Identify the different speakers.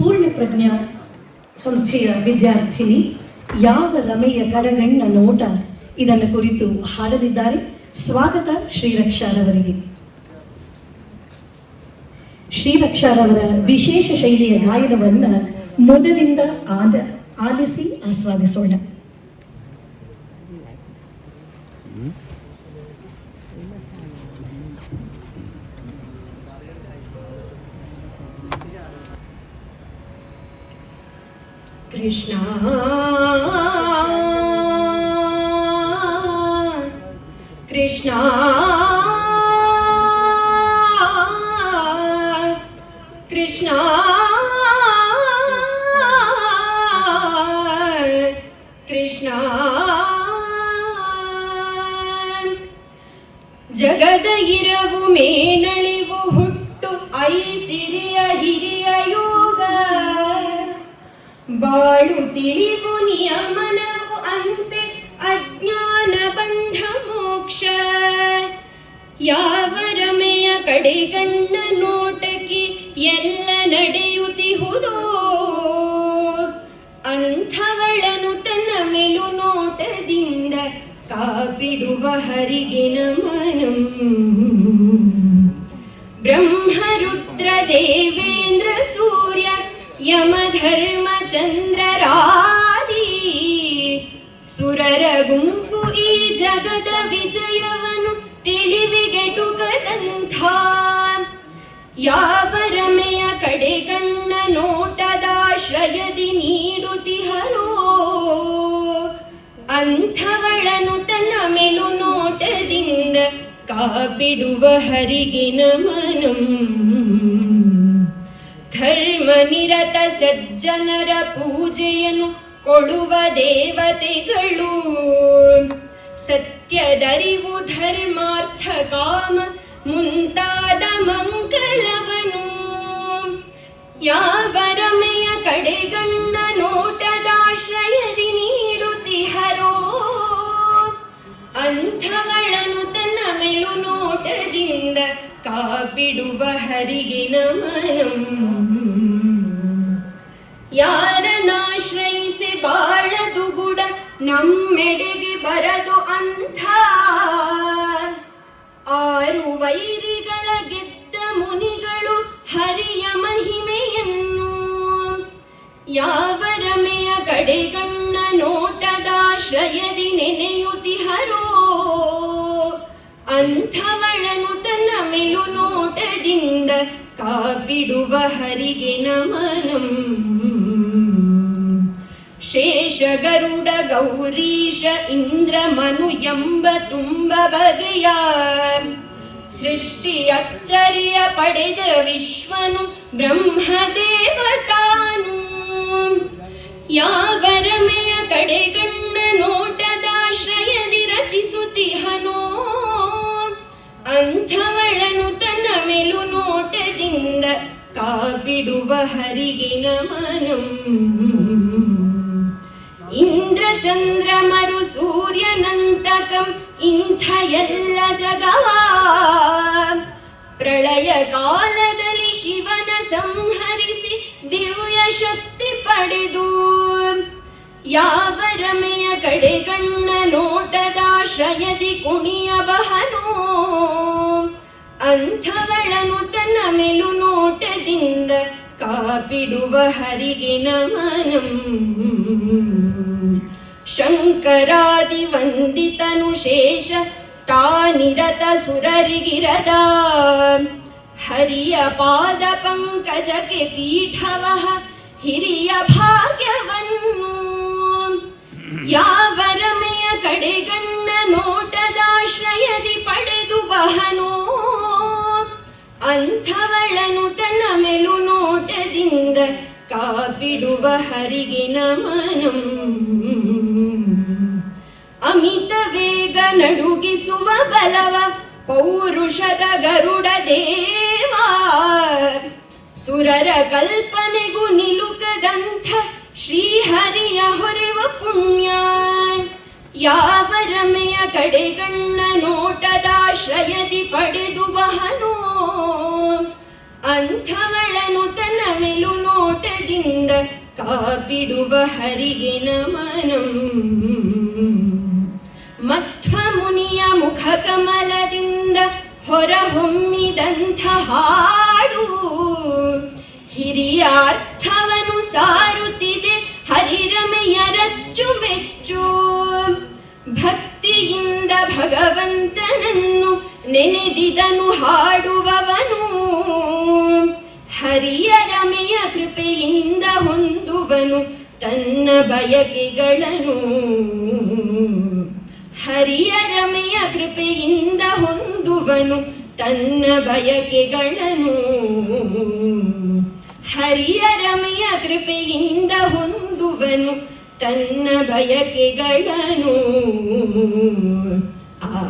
Speaker 1: ಪೂರ್ಣ ಪ್ರಜ್ಞಾ ಸಂಸ್ಥೆಯ ವಿದ್ಯಾರ್ಥಿನಿ ಯಾವ ರಮೆಯ ಕಡಗಣ್ಣ ನೋಟ ಇದನ್ನು ಕುರಿತು ಹಾಡಲಿದ್ದಾರೆ. ಸ್ವಾಗತ ಶ್ರೀರಕ್ಷಾರವರಿಗೆ. ಶ್ರೀರಕ್ಷಾರವರ ವಿಶೇಷ ಶೈಲಿಯ ಗಾಯನವನ್ನು ಮೊದಲಿಂದ ಆಲಿಸಿ ಆಸ್ವಾದಿಸೋಣ.
Speaker 2: ಕೃಷ್ಣ ಕೃಷ್ಣ ಕೃಷ್ಣ ಕೃಷ್ಣ ಜಗದ ಇರವು ಮೇನಳಿವು ಹುಟ್ಟು ಐಸಿರಿಯ ಹಿರಿಯ ಯೋಗ ಬಾಳು ತಿಳಿವು ನಿಯಮನವು ಅಂತೆ ಅಜ್ಞಾನ ಬಂಧ ಮೋಕ್ಷ ಯಾವ ರಮೆಯ ಕಡೆಗಣ್ಣ ನೋಟಕ್ಕೆ ಎಲ್ಲ ನಡೆಯುತ್ತಿಹುದೋ ಅಂಥವಳನು ತನ್ನ ಮೆಲು ನೋಟದಿಂದ ಕಾಪಿಡುವ ಹರಿಗೆ ನಮನಂ. ಬ್ರಹ್ಮರುದ್ರ ದೇವೇಂದ್ರ ಸೂರ್ಯ ಯಮಧರ್ಮ ಚಂದ್ರರಾದಿ ಸುರರ ಗುಂಪು ಈ ಜಗದ ವಿಜಯವನ್ನು ತಿಳಿವಿಗೆಟುಕದಂಥ ಯಾವ ರಮೆಯ ಕಡೆಗಣ್ಣ ನೋಟದಾಶ್ರಯದಿ ನೀಡುತ್ತಿಹರೋ ಅಂಥವಳನು ತನ್ನ ಮೆಲು ನೋಟದಿಂದ ಕಾಪಿಡುವ ಹರಿಗೆ ನಮನಂ. ಧರ್ಮ ನಿರತ ಸಜ್ಜನರ ಪೂಜೆಯನ್ನು ಕೊಡುವ ದೇವತೆಗಳು ಸತ್ಯದರಿವು ಧರ್ಮಾರ್ಥ ಕಾಮ ಮುಂತಾದ ಮಂಗಲವನು ಯಾವ ರಮೆಯ ಕಡೆಗಣ್ಣ ನೋಟದಾಶ್ರಯದಿ ನೀಡುತ್ತಿಹರೋ ಅಂಥವಳನು ತನ್ನ ಮೆಲು ನೋಟದಿಂದ ಕಾಪಿಡುವ ಹರಿಗೆ ನಮನಂ. ಯಾರನ್ನಾಶ್ರಯಿಸಿ ಬಾಳದು ಗುಡ ನಮ್ಮೆಡೆಗೆ ಬರದು ಅಂಥ ಆರು ವೈರಿಗಳ ಗೆದ್ದ ಮುನಿಗಳು ಹರಿಯ ಮಹಿಮೆಯನ್ನು ಯಾವ ರಮೆಯ ಕಡೆಗಣ್ಣ ನೋಟದಾಶ್ರಯದಿ ನೆನೆಯುತ್ತಿಹರೋ ಅಂಥವಳನು ತನ್ನ ಮೆಲು ನೋಟದಿಂದ ಕಾಪಿಡುವ ಹರಿಗೆ ನಮನಂ. ಶೇಷ ಗರುಡ ಗೌರೀಶ ಇಂದ್ರ ಮನು ಎಂಬ ತುಂಬ ಬಗೆಯ ಸೃಷ್ಟಿ ಅಚ್ಚರಿಯ ಪಡೆದ ವಿಶ್ವನು ಬ್ರಹ್ಮದೇವತಾನು ಯಾವ ರಮೆಯ ಕಡೆಗಣ್ಣ ನೋಟದಾಶ್ರಯದಿ ರಚಿಸುತ್ತಿಹನೋ ಅಂಥವಳನು ತನ್ನ ಮೆಲು ನೋಟದಿಂದ ಕಾಪಿಡುವ ಹರಿಗೆ ನಮನಂ. ಇಂದ್ರ ಚಂದ್ರಮರು ಸೂರ್ಯನಂತಕಂ ಇಂಥ ಎಲ್ಲ ಜಗವ ಪ್ರಳಯ ಕಾಲದಲ್ಲಿ ಶಿವನ ಸಂಹರಿಸಿ ದಿವ್ಯ ಶಕ್ತಿ ಪಡೆದು ಯಾವ ರಮೆಯ ಕಡೆಗಣ್ಣ ನೋಟದಾಶ್ರಯದಿ ಕುಣಿಯಬಹನೋ ಅಂಥವಳನು ತನ್ನ ಮೆಲು ನೋಟದಿಂದ ಕಾಪಿಡುವ ಹರಿಗೆ ನಮನಂ. ಶಂಕರಾದಿ ವಂದಿತನು ಶೇಷ ತಾನಿರತ ಸುರರಿಗಿರದ ಹರಿಯ ಪಾದ ಪಂಕಜಕ್ಕೆ ಪೀಠವಹ ಹಿರಿಯ ಭಾಗ್ಯವನ್ನು ಯಾವ ರಮೆಯ ಕಡೆಗಣ್ಣ ನೋಟದಾಶ್ರಯದಿ ಪಡೆದು ಬಹನೋ ಅಂಥವಳನು ತನ್ನ ಮೆಲು ನೋಟದಿಂದ ಕಾಪಿಡುವ ಹರಿಗೆ ನಮನಂ. ಅಮಿತ ವೇಗ ನಡುಗಿಸುವ ಬಲವ ಪೌರುಷದ ಗರುಡ ದೇವ ಸುರರ ಕಲ್ಪನೆಗೂ ನಿಲುಕದಂಥ ಶ್ರೀಹರಿಯ ಹೊರೆವ ಪುಣ್ಯ ಯಾವ ರಮೆಯ ಕಡೆಗಣ್ಣ ನೋಟದಾಶ್ರಯದಿ ಪಡೆದು ಬಹನೋ ಅಂಥವಳನು ತನ್ನ ಮೆಲು ನೋಟದಿಂದ ಕಾಪಿಡುವ ಹರಿಗೆ ನಮನಂ. ಮಧ್ವ ಮುನಿಯ ಮುಖ ಕಮಲದಿಂದ ಹೊರಹೊಮ್ಮಿದಂಥ ಹಾಡು ಹಿರಿಯಾರ್ಥವನು ಸಾರುತ್ತಿದೆ ಹರಿರಮೆಯ ರಚ್ಚುಮೆಚ್ಚು. ಭಕ್ತಿಯಿಂದ ಭಗವಂತನನ್ನು ನೆನೆದಿದನು ಹಾಡುವವನು ಹರಿಯ ರಮೆಯ ಕೃಪೆಯಿಂದ ಹೊಂದುವನು ತನ್ನ ಬಯಕೆಗಳನ್ನು. ಹರಿಯ ರಮೆಯ ಕೃಪೆಯಿಂದ ಹೊಂದುವನು ತನ್ನ ಬಯಕೆಗಳನ್ನು. ಹರಿಯ ರಮೆಯ ಕೃಪೆಯಿಂದ ಹೊಂದುವನು ತನ್ನ ಬಯಕೆಗಳನ್ನು. ಆ